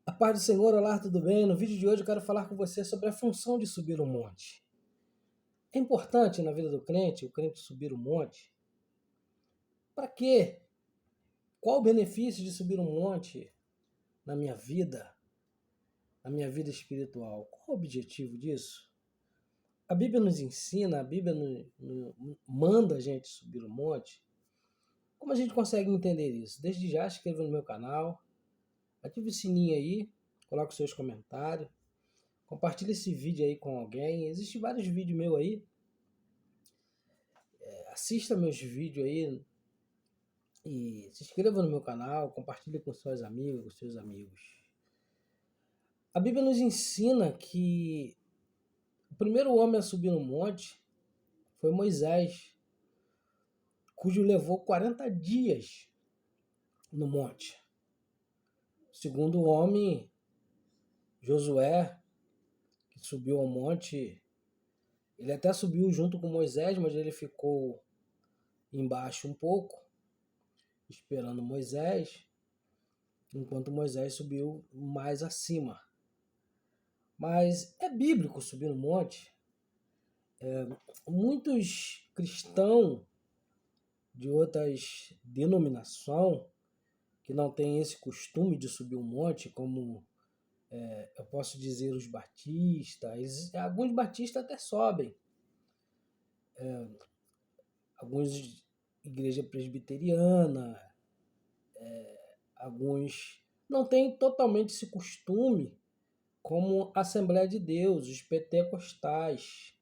A paz do Senhor, olá, tudo bem? No vídeo de hoje eu quero falar com você sobre a função de subir um monte. É importante na vida do crente, o crente subir um monte? Para quê? Qual o benefício de subir um monte na na minha vida espiritual? Qual o objetivo disso? A Bíblia nos ensina, a Bíblia manda a gente subir um monte. Como a gente consegue entender isso? Desde já, inscreva no meu canal, ative o sininho aí, coloque os seus comentários, compartilhe esse vídeo aí com alguém. Existem vários vídeos meus aí. Assista meus vídeos aí e se inscreva no meu canal, compartilhe com seus amigos, com seus amigos. A Bíblia nos ensina que o primeiro homem a subir no monte foi Moisés, cujo levou 40 dias no monte. O segundo homem, Josué, que subiu ao monte, ele até subiu junto com Moisés, mas ele ficou embaixo um pouco, esperando Moisés, enquanto Moisés subiu mais acima. Mas é bíblico subir no monte? Muitos cristãos de outras denominações que não têm esse costume de subir um monte, como eu posso dizer os batistas, alguns batistas até sobem, alguns igreja presbiteriana, alguns não têm totalmente esse costume, como a Assembleia de Deus, os pentecostais,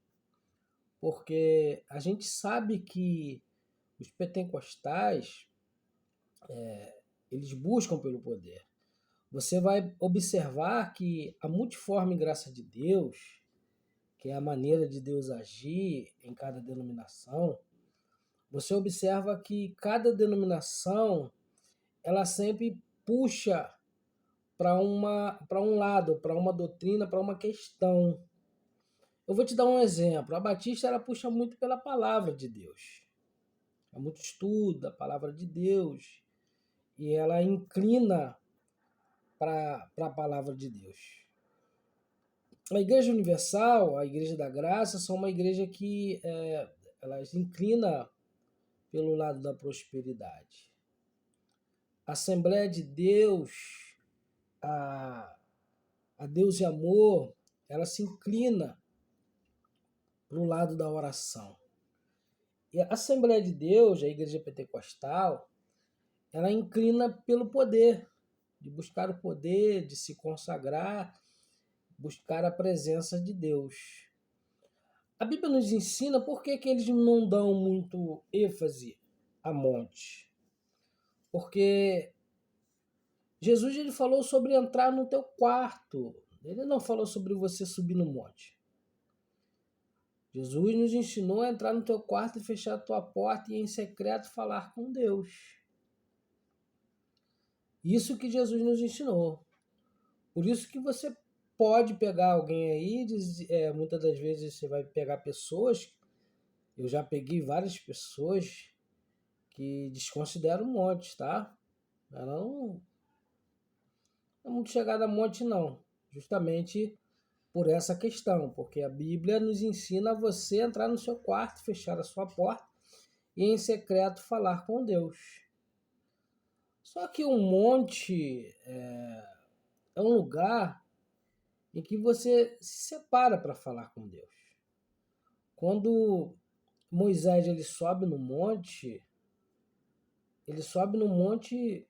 porque a gente sabe que os pentecostais, eles buscam pelo poder. Você vai observar que a multiforme graça de Deus, que é a maneira de Deus agir em cada denominação, você observa que cada denominação, ela sempre puxa para um lado, para uma doutrina, para uma questão. Eu vou te dar um exemplo. A Batista, ela puxa muito pela palavra de Deus. É muito estudo da palavra de Deus e ela inclina para a palavra de Deus. A Igreja Universal, a Igreja da Graça, são uma igreja que elas inclina pelo lado da prosperidade. A Assembleia de Deus, a, a Deus e Amor, ela se inclina para o lado da oração. E a Assembleia de Deus, a Igreja Pentecostal, ela inclina pelo poder, de buscar o poder, de se consagrar, buscar a presença de Deus. A Bíblia nos ensina por que eles não dão muito ênfase a monte. Porque Jesus ele falou sobre entrar no teu quarto. Ele não falou sobre você subir no monte. Jesus nos ensinou a entrar no teu quarto e fechar a tua porta e em secreto falar com Deus. Isso que Jesus nos ensinou. Por isso que você pode pegar alguém aí, muitas das vezes você vai pegar pessoas, eu já peguei várias pessoas que desconsideram o monte, tá? Ela não é muito chegada a monte não, justamente por essa questão, porque a Bíblia nos ensina a você entrar no seu quarto, fechar a sua porta e em secreto falar com Deus. Só que um monte é um lugar em que você se separa para falar com Deus. Quando Moisés ele sobe no monte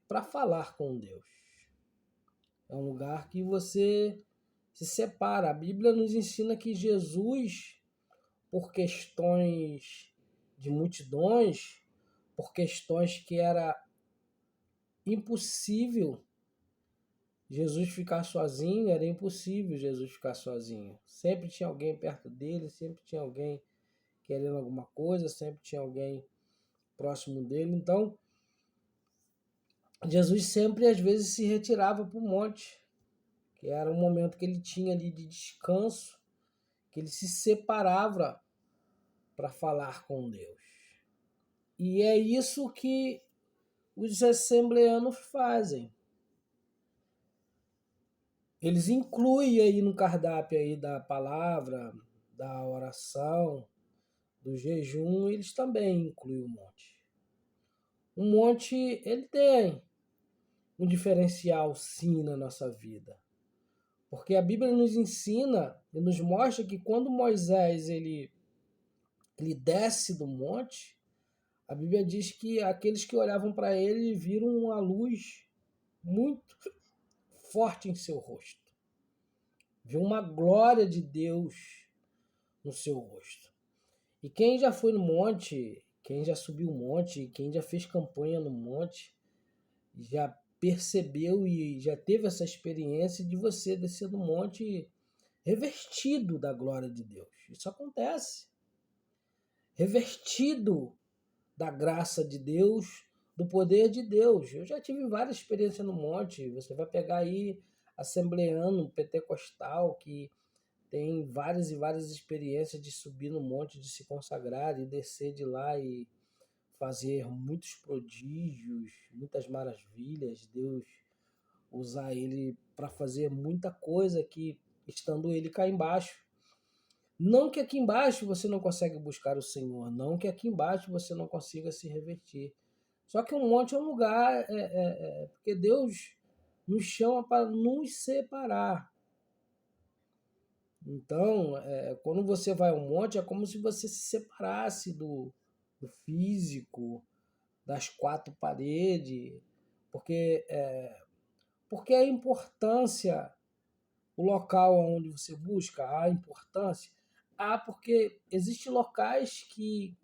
para falar com Deus. É um lugar que você se separa. A Bíblia nos ensina que Jesus, por questões de multidões, por questões que era impossível Jesus ficar sozinho, era impossível Jesus ficar sozinho. Sempre tinha alguém perto dele, sempre tinha alguém querendo alguma coisa, sempre tinha alguém próximo dele. Então, Jesus sempre, às vezes, se retirava para o monte, que era um momento que ele tinha ali de descanso, que ele se separava para falar com Deus. E é isso que os assembleanos fazem. Eles incluem aí no cardápio aí da palavra, da oração, do jejum, eles também incluem o monte. O monte, ele tem um diferencial sim na nossa vida. Porque a Bíblia nos ensina e nos mostra que quando Moisés ele desce do monte, a Bíblia diz que aqueles que olhavam para ele viram uma luz muito forte em seu rosto. Viu uma glória de Deus no seu rosto. E quem já foi no monte, quem já subiu o monte, quem já fez campanha no monte, já percebeu e já teve essa experiência de você descer do monte revestido da glória de Deus. Isso acontece. Revestido da graça de Deus, do poder de Deus. Eu já tive várias experiências no monte. Você vai pegar aí assembleano, pentecostal, que tem várias e várias experiências de subir no monte, de se consagrar e descer de lá e fazer muitos prodígios, muitas maravilhas. Deus usar ele para fazer muita coisa que estando ele cá embaixo. Não que aqui embaixo você não consegue buscar o Senhor, não que aqui embaixo você não consiga se revertir. Só que um monte é um lugar, porque Deus nos chama para nos separar. Então, quando você vai ao monte, é como se você se separasse do físico, das quatro paredes, porque, porque a importância, o local onde você busca, a importância, porque existem locais que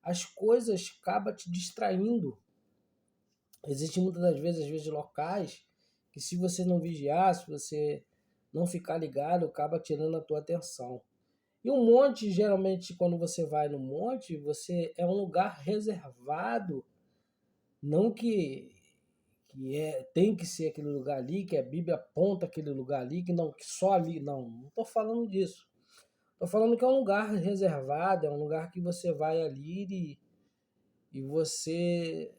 as coisas acabam te distraindo. Existem muitas das vezes, às vezes, locais que se você não vigiar, se você não ficar ligado, acaba tirando a tua atenção. E um monte, geralmente, quando você vai no monte, você é um lugar reservado, não que tem que ser aquele lugar ali, que a Bíblia aponta aquele lugar ali, que não que só ali, não estou falando disso. Estou falando que é um lugar reservado, é um lugar que você vai ali e você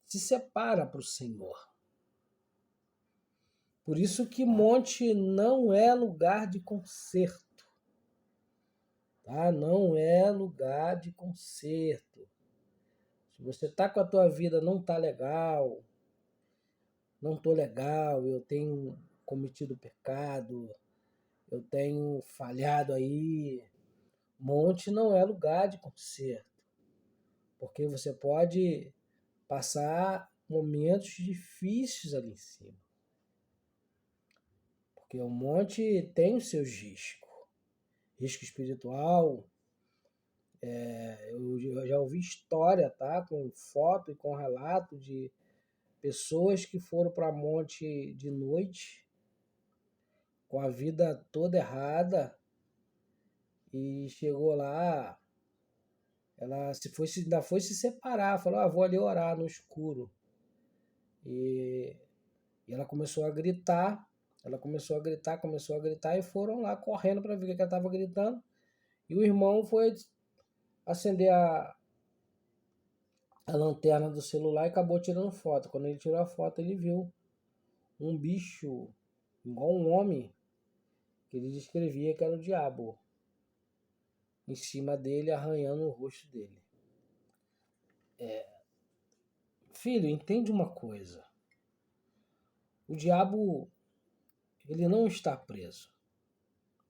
se separa para o Senhor. Por isso que monte não é lugar de concerto, tá? Não é lugar de concerto. Se você tá com a tua vida não tá legal, não tô legal, eu tenho cometido pecado, eu tenho falhado aí, monte não é lugar de concerto, porque você pode passar momentos difíceis ali em cima. Porque o monte tem os seus riscos. Risco espiritual. Eu já ouvi história, tá? Com foto e com relato de pessoas que foram para monte de noite com a vida toda errada e chegou lá, ela ainda foi se separar, falou, vou ali orar no escuro. E ela começou a gritar, começou a gritar e foram lá correndo para ver o que ela estava gritando. E o irmão foi acender a lanterna do celular e acabou tirando foto. Quando ele tirou a foto, ele viu um bicho, igual um homem, que ele descrevia que era o diabo, em cima dele, arranhando o rosto dele. Filho, entende uma coisa. O diabo, ele não está preso.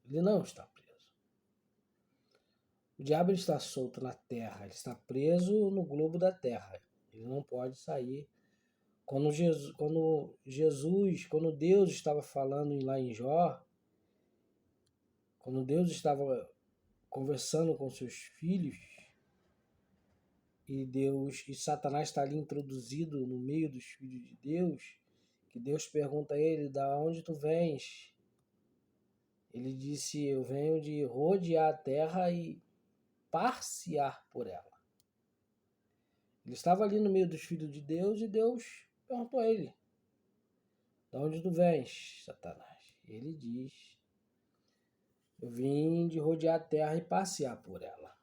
Ele não está preso. O diabo ele está solto na terra, ele está preso no globo da terra. Ele não pode sair. Quando Deus estava falando lá em Jó, quando Deus estava conversando com seus filhos, e Satanás está ali introduzido no meio dos filhos de Deus, que Deus pergunta a ele, da onde tu vens? Ele disse, eu venho de rodear a terra e passear por ela. Ele estava ali no meio dos filhos de Deus e Deus perguntou a ele, da onde tu vens, Satanás? Ele diz, eu vim de rodear a terra e passear por ela.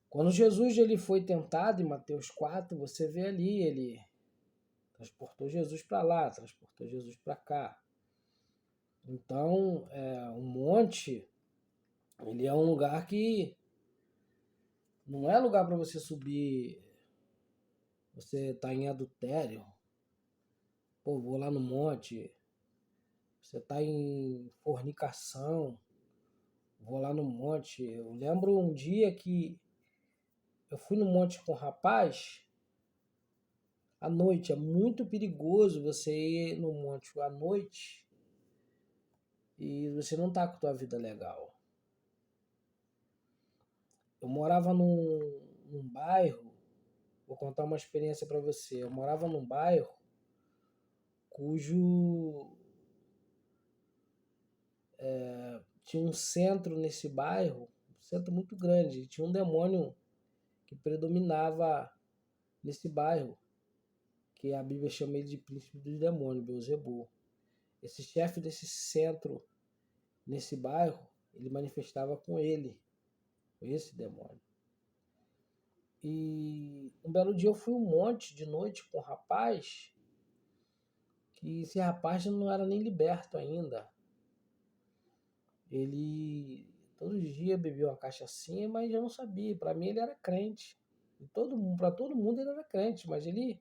Quando Jesus ele foi tentado em Mateus 4, você vê ali, ele transportou Jesus para lá, transportou Jesus para cá. Então, o monte, ele é um lugar que não é lugar para você subir, você tá em adultério, pô, vou lá no monte, você tá em fornicação, vou lá no monte. Eu lembro um dia que eu fui no monte com um rapaz, à noite, é muito perigoso você ir no monte à noite e você não tá com a tua vida legal. Eu morava num bairro, vou contar uma experiência para você. Eu morava num bairro cujo tinha um centro nesse bairro, um centro muito grande, tinha um demônio que predominava nesse bairro, que a Bíblia chama ele de príncipe dos demônios, Beelzebul. Esse chefe desse centro nesse bairro, ele manifestava com ele, com esse demônio. E um belo dia eu fui um monte de noite com um rapaz, que esse rapaz não era nem liberto ainda. Ele todos os dias bebia uma cachaçinha, mas eu não sabia. Para mim ele era crente. Para todo mundo ele era crente, mas ele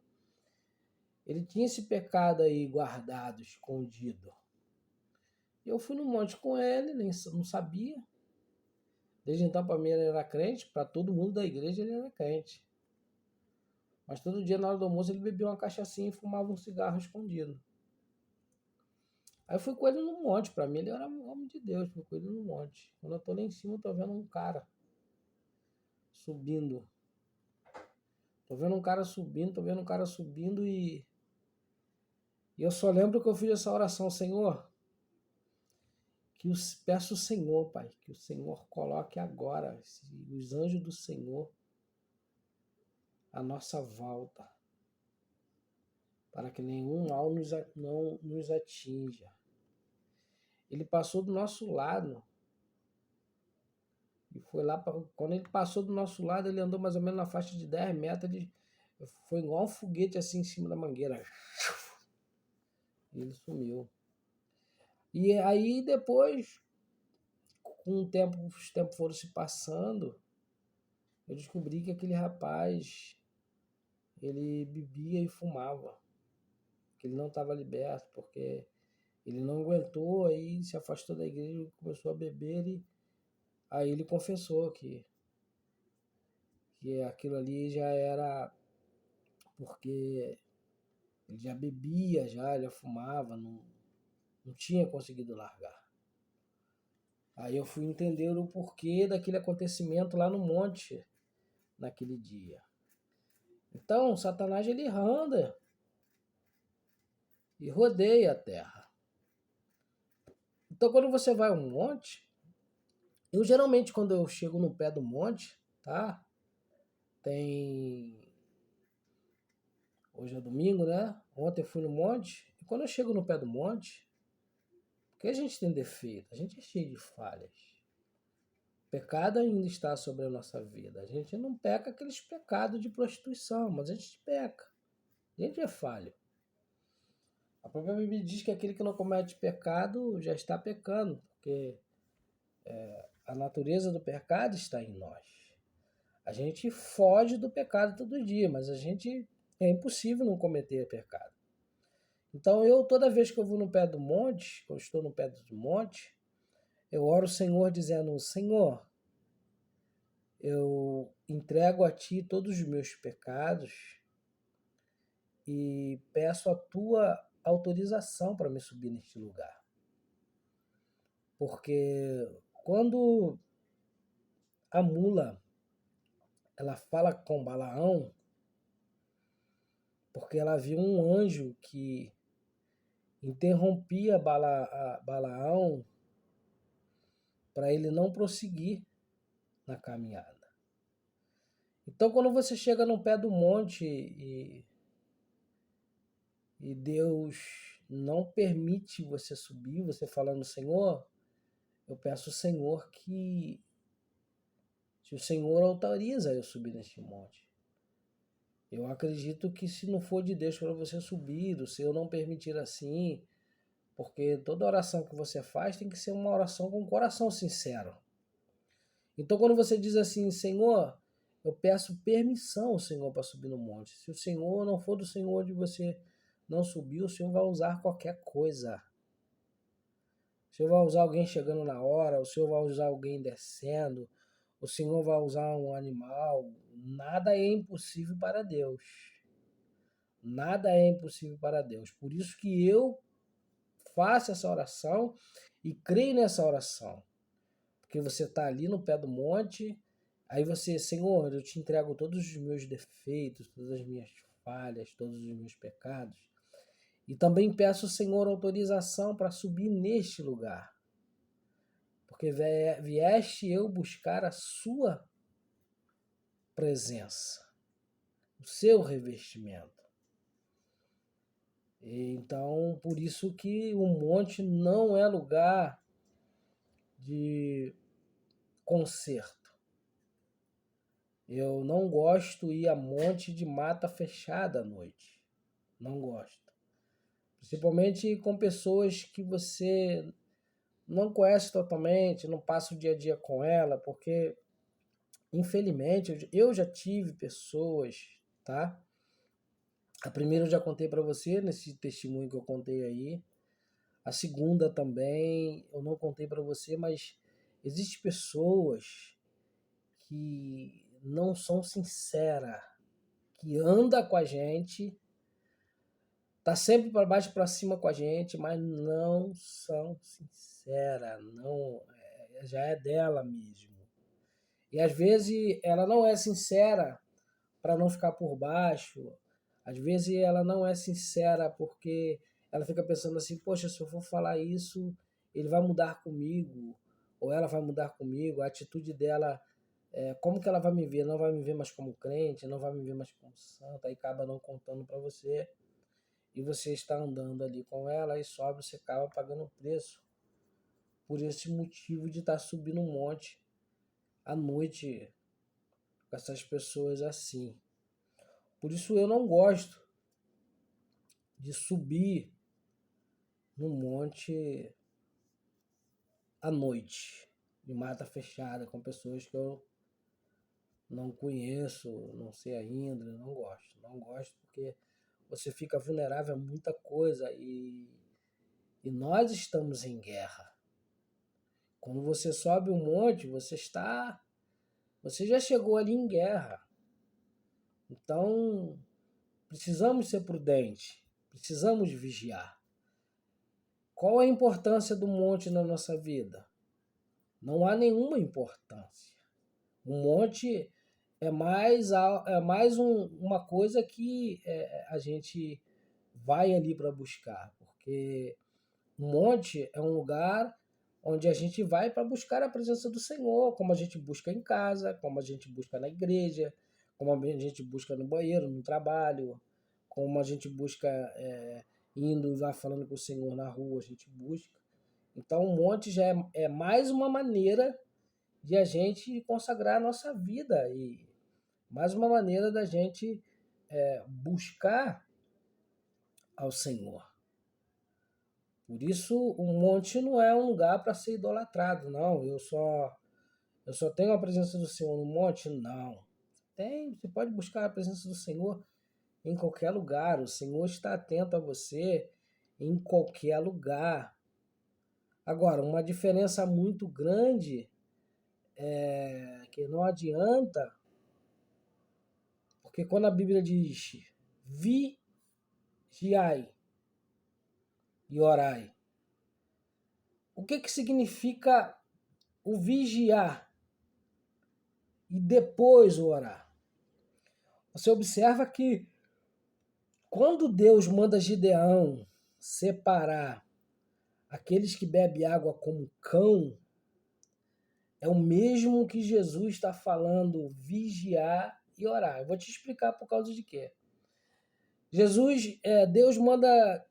tinha esse pecado aí guardado, escondido. Eu fui no monte com ele, nem não sabia. Desde então, para mim, ele era crente, para todo mundo da igreja ele era crente. Mas todo dia, na hora do almoço, ele bebia uma cachaçinha e fumava um cigarro escondido. Aí eu fui com ele no monte, para mim ele era um homem de Deus, fui com ele no monte. Quando eu tô lá em cima, eu tô vendo um cara subindo. Tô vendo um cara subindo e eu só lembro que eu fiz essa oração, Senhor, peço ao Senhor, Pai, que o Senhor coloque agora os anjos do Senhor à nossa volta, para que nenhum mal não nos atinja. Ele passou do nosso lado e foi lá, quando ele passou do nosso lado, ele andou mais ou menos na faixa de 10 metros, ele foi igual um foguete assim em cima da mangueira. E ele sumiu. E aí depois, com o tempo, os tempos foram se passando, eu descobri que aquele rapaz, ele bebia e fumava, que ele não estava liberto, porque ele não aguentou, aí se afastou da igreja, começou a beber e aí ele confessou que aquilo ali já era porque ele já bebia, já fumava, não tinha conseguido largar. Aí eu fui entender o porquê daquele acontecimento lá no monte, naquele dia. Então, Satanás ele anda e rodeia a terra. Então, quando você vai a um monte, eu geralmente quando eu chego no pé do monte, tá? Hoje é domingo, né? Ontem eu fui no monte, e quando eu chego no pé do monte, porque a gente tem defeito, a gente é cheio de falhas. O pecado ainda está sobre a nossa vida. A gente não peca aqueles pecados de prostituição, mas a gente peca. A gente é falho. A própria Bíblia diz que aquele que não comete pecado já está pecando, porque a natureza do pecado está em nós. A gente foge do pecado todo dia, mas é impossível não cometer pecado. Então toda vez que eu vou no pé do monte, quando estou no pé do monte, eu oro ao Senhor dizendo, Senhor, eu entrego a Ti todos os meus pecados e peço a Tua autorização para me subir neste lugar. Porque quando a mula ela fala com Balaão, porque ela viu um anjo que interrompia Balaão para ele não prosseguir na caminhada. Então, quando você chega no pé do monte e Deus não permite você subir, você falando, Senhor, eu peço ao Senhor que se o Senhor autoriza eu subir neste monte, Eu acredito que se não for de Deus para você subir, o Senhor não permitir assim, porque toda oração que você faz tem que ser uma oração com o coração sincero. Então, quando você diz assim, Senhor, eu peço permissão ao Senhor para subir no monte. Se o Senhor não for do Senhor de você não subir, o Senhor vai usar qualquer coisa. O Senhor vai usar alguém chegando na hora, o Senhor vai usar alguém descendo, o Senhor vai usar um animal. Nada é impossível para Deus. Nada é impossível para Deus. Por isso que eu faço essa oração e creio nessa oração. Porque você está ali no pé do monte, aí você, Senhor, eu te entrego todos os meus defeitos, todas as minhas falhas, todos os meus pecados. E também peço, Senhor, autorização para subir neste lugar. Porque vieste eu buscar a sua presença, o seu revestimento. Então, por isso que o monte não é lugar de concerto. Eu não gosto de ir a monte de mata fechada à noite. Não gosto. Principalmente com pessoas que você não conhece totalmente, não passa o dia a dia com ela, porque, infelizmente, eu já tive pessoas, tá? A primeira eu já contei para você, nesse testemunho que eu contei aí. A segunda também, eu não contei para você, mas existem pessoas que não são sinceras, que anda com a gente, tá sempre para baixo e para cima com a gente, mas não são sinceras, não, já é dela mesmo. E às vezes ela não é sincera para não ficar por baixo. Às vezes ela não é sincera porque ela fica pensando assim, poxa, se eu for falar isso, ele vai mudar comigo, ou ela vai mudar comigo. A atitude dela, como que ela vai me ver? Não vai me ver mais como crente, não vai me ver mais como santa, aí acaba não contando para você. E você está andando ali com ela e sobe, você acaba pagando o preço por esse motivo de estar subindo um monte à noite com essas pessoas assim. Por isso eu não gosto de subir no monte à noite, de mata fechada, com pessoas que eu não conheço, não sei ainda, não gosto. Não gosto porque você fica vulnerável a muita coisa e nós estamos em guerra. Quando você sobe um monte, você já chegou ali em guerra. Então, precisamos ser prudentes, precisamos vigiar. Qual a importância do monte na nossa vida? Não há nenhuma importância. O monte é mais uma coisa que a gente vai ali para buscar, porque o monte é um lugar onde a gente vai para buscar a presença do Senhor, como a gente busca em casa, como a gente busca na igreja, como a gente busca no banheiro, no trabalho, como a gente busca indo e vai falando com o Senhor na rua, a gente busca. Então o monte já é mais uma maneira de a gente consagrar a nossa vida e mais uma maneira da gente buscar ao Senhor. Por isso, o monte não é um lugar para ser idolatrado, não. Eu só tenho a presença do Senhor no monte? Não. Você pode buscar a presença do Senhor em qualquer lugar. O Senhor está atento a você em qualquer lugar. Agora, uma diferença muito grande é que não adianta, porque quando a Bíblia diz vigiai e orai, o que significa o vigiar e depois o orar? Você observa que quando Deus manda Gideão separar aqueles que bebem água como cão, é o mesmo que Jesus está falando, vigiar e orar. Eu vou te explicar por causa de quê. Deus manda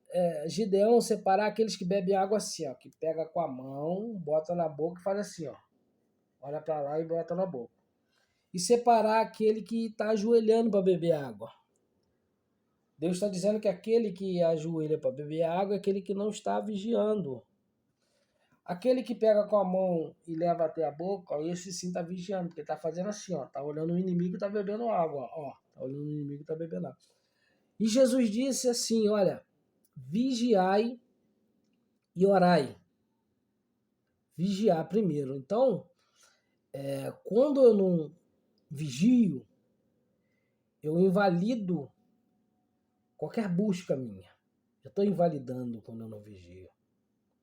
Gideão separar aqueles que bebem água assim, ó, que pega com a mão, bota na boca e faz assim, ó, olha para lá e bota na boca. E separar aquele que está ajoelhando para beber água. Deus está dizendo que aquele que ajoelha para beber água é aquele que não está vigiando. Aquele que pega com a mão e leva até a boca, esse sim está vigiando, porque está fazendo assim, ó, tá olhando o inimigo e está bebendo água, ó, tá olhando o inimigo e está bebendo água. E Jesus disse assim, olha, vigiai e orai. Vigiar primeiro. Então, quando eu não vigio, eu invalido qualquer busca minha. Eu estou invalidando quando eu não vigio.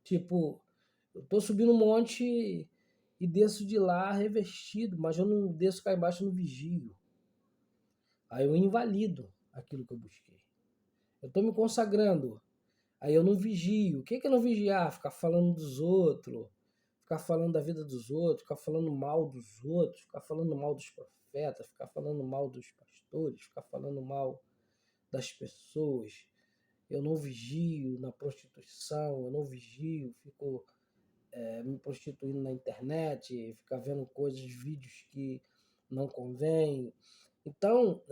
Tipo, eu estou subindo um monte e desço de lá revestido, mas eu não desço cá embaixo e não vigio. Aí eu invalido aquilo que eu busquei. Eu estou me consagrando, aí eu não vigio. O que é não vigiar? Ficar falando dos outros, ficar falando da vida dos outros, ficar falando mal dos outros, ficar falando mal dos profetas, ficar falando mal dos pastores, ficar falando mal das pessoas. Eu não vigio na prostituição, eu não vigio, fico me prostituindo na internet, ficar vendo coisas, vídeos que não convém. Então,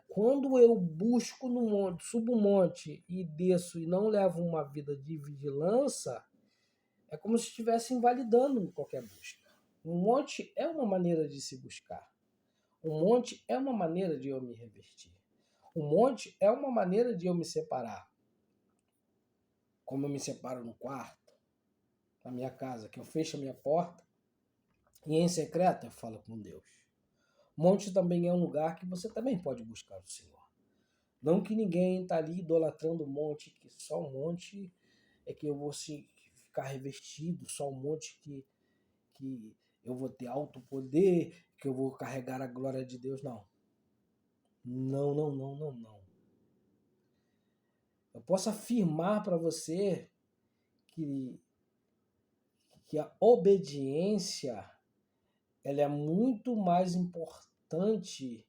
quando eu busco no monte, subo um monte e desço e não levo uma vida de vigilância, é como se estivesse invalidando qualquer busca. Um monte é uma maneira de se buscar. Um monte é uma maneira de eu me revestir. Um monte é uma maneira de eu me separar. Como eu me separo no quarto, na minha casa, que eu fecho a minha porta e em secreto eu falo com Deus. Monte também é um lugar que você também pode buscar o Senhor. Não que ninguém está ali idolatrando o monte, que só um monte é que eu vou ficar revestido, só um monte que eu vou ter alto poder, que eu vou carregar a glória de Deus. Não. Não, não, não, não, não. Eu posso afirmar para você que a obediência ela é muito mais importante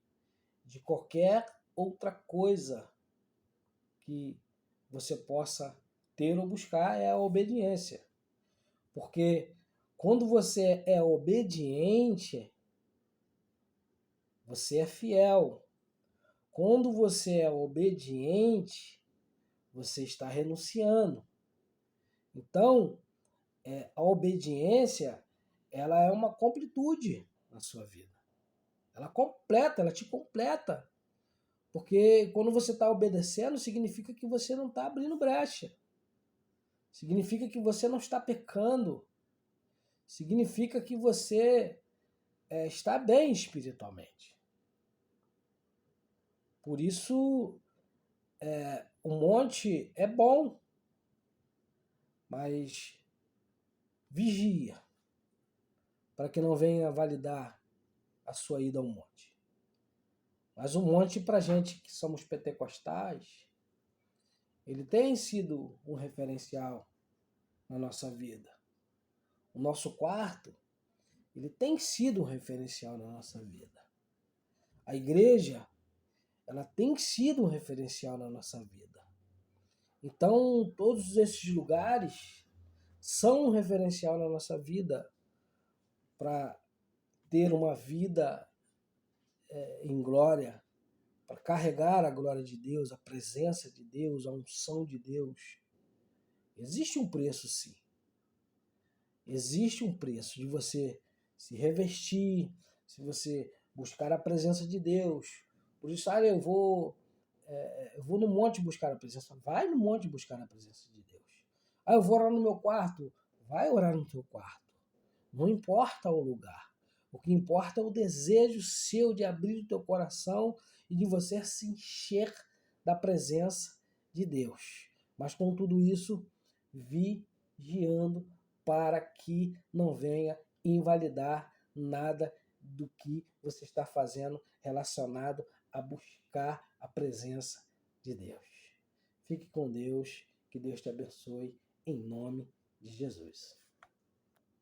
de qualquer outra coisa que você possa ter ou buscar é a obediência. Porque quando você é obediente, você é fiel. Quando você é obediente, você está renunciando. Então, a obediência, ela é uma completude na sua vida. Ela completa, ela te completa. Porque quando você está obedecendo, significa que você não está abrindo brecha. Significa que você não está pecando. Significa que você está bem espiritualmente. Por isso, o monte é bom, mas vigia, para que não venha validar a sua ida ao monte. Mas o monte, para gente que somos pentecostais, ele tem sido um referencial na nossa vida. O nosso quarto, ele tem sido um referencial na nossa vida. A igreja, ela tem sido um referencial na nossa vida. Então, todos esses lugares são um referencial na nossa vida para ter uma vida em glória, para carregar a glória de Deus, a presença de Deus, a unção de Deus. Existe um preço, sim. Existe um preço de você se revestir, se você buscar a presença de Deus. Por isso, eu vou no monte buscar a presença. Vai no monte buscar a presença de Deus. Eu vou orar no meu quarto. Vai orar no teu quarto. Não importa o lugar. O que importa é o desejo seu de abrir o teu coração e de você se encher da presença de Deus. Mas com tudo isso, vigiando para que não venha invalidar nada do que você está fazendo relacionado a buscar a presença de Deus. Fique com Deus, que Deus te abençoe, em nome de Jesus.